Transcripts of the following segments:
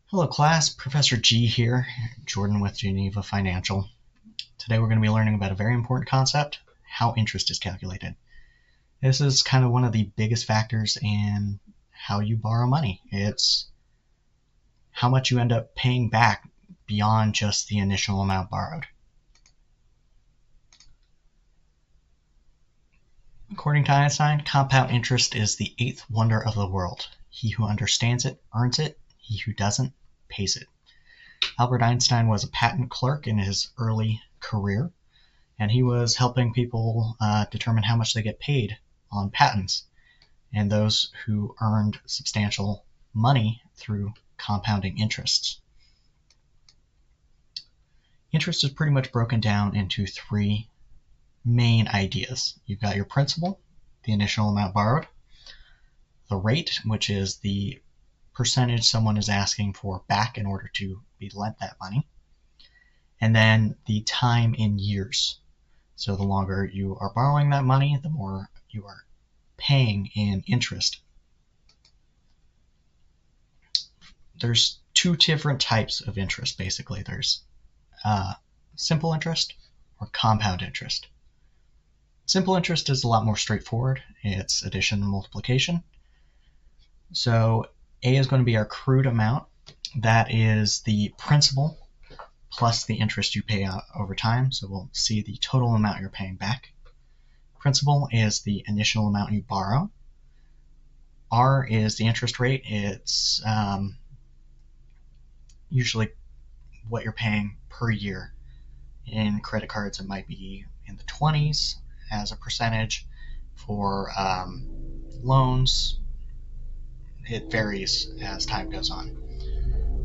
Hello class, Professor G here, Jordan with Geneva Financial. Today we're going to be learning about a very important concept, how interest is calculated. This is kind of one of the biggest factors in how you borrow money. It's how much you end up paying back beyond just the initial amount borrowed. According to Einstein, compound interest is the eighth wonder of the world. He who understands it earns it, he who doesn't pays it. Albert Einstein was a patent clerk in his early career, and he was helping people determine how much they get paid on patents, and those who earned substantial money through compounding interests. Interest is pretty much broken down into three main ideas. You've got your principal, the initial amount borrowed, the rate, which is the percentage someone is asking for back in order to be lent that money, and then the time in years. So the longer you are borrowing that money, the more you are paying in interest. There's two different types of interest, basically. There's simple interest or compound interest. Simple interest is a lot more straightforward. It's addition and multiplication. So A is going to be our accrued amount. That is the principal plus the interest you pay out over time. So we'll see the total amount you're paying back. Principal is the initial amount you borrow. R is the interest rate. It's usually what you're paying per year. In credit cards, it might be in the 20s as a percentage. For loans, it varies as time goes on.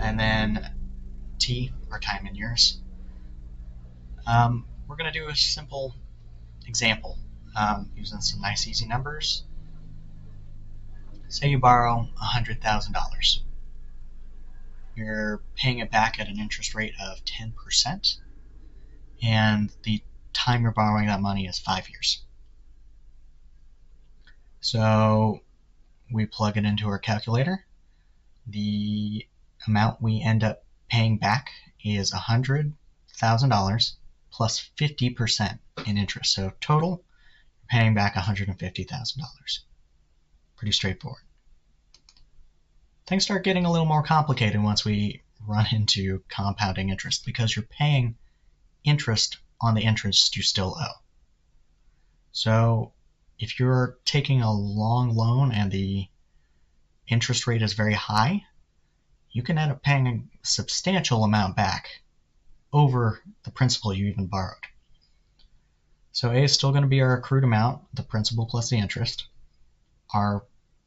And then T, or time in years. We're going to do a simple example using some nice easy numbers. Say you borrow $100,000. You're paying it back at an interest rate of 10%, and the time you're borrowing that money is 5 years. So we plug it into our calculator. The amount we end up paying back is $100,000 plus 50% in interest. So total, you're paying back $150,000. Pretty straightforward. Things start getting a little more complicated once we run into compounding interest, because you're paying interest on the interest you still owe. So if you're taking a long loan and the interest rate is very high, you can end up paying a substantial amount back over the principal you even borrowed. So A is still going to be our accrued amount, the principal plus the interest. Our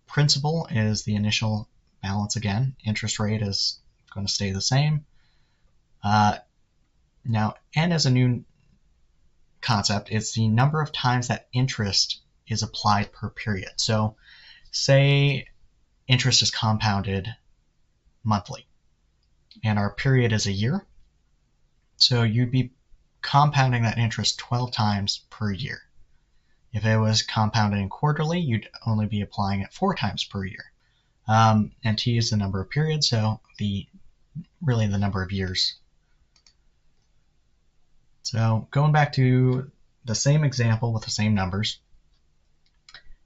principal is the initial balance again. Interest rate is going to stay the same. Now, N is a new concept. It's the number of times that interest is applied per period. So say interest is compounded monthly, and our period is a year. So you'd be compounding that interest 12 times per year. If it was compounding quarterly, you'd only be applying it 4 times per year. And T is the number of periods, so really the number of years. So going back to the same example with the same numbers,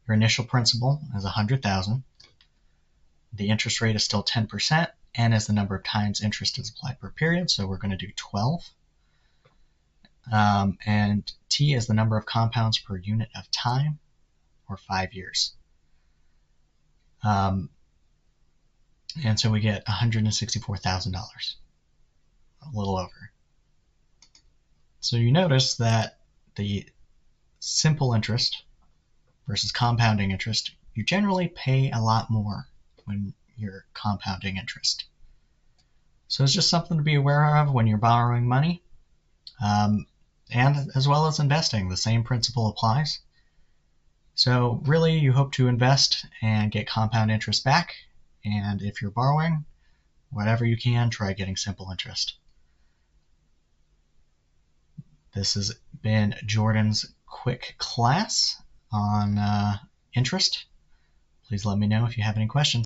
your initial principal is $100,000. The interest rate is still 10%. N is the number of times interest is applied per period, so we're going to do 12. And T is the number of compounds per unit of time, or 5 years. And so we get $164,000, a little over. So you notice that the simple interest versus compounding interest, you generally pay a lot more when you're compounding interest. So it's just something to be aware of when you're borrowing money, and as well as investing. The same principle applies. So really, you hope to invest and get compound interest back, and if you're borrowing, whatever you can, try getting simple interest. This has been Jordan's quick class on interest. Please let me know if you have any questions.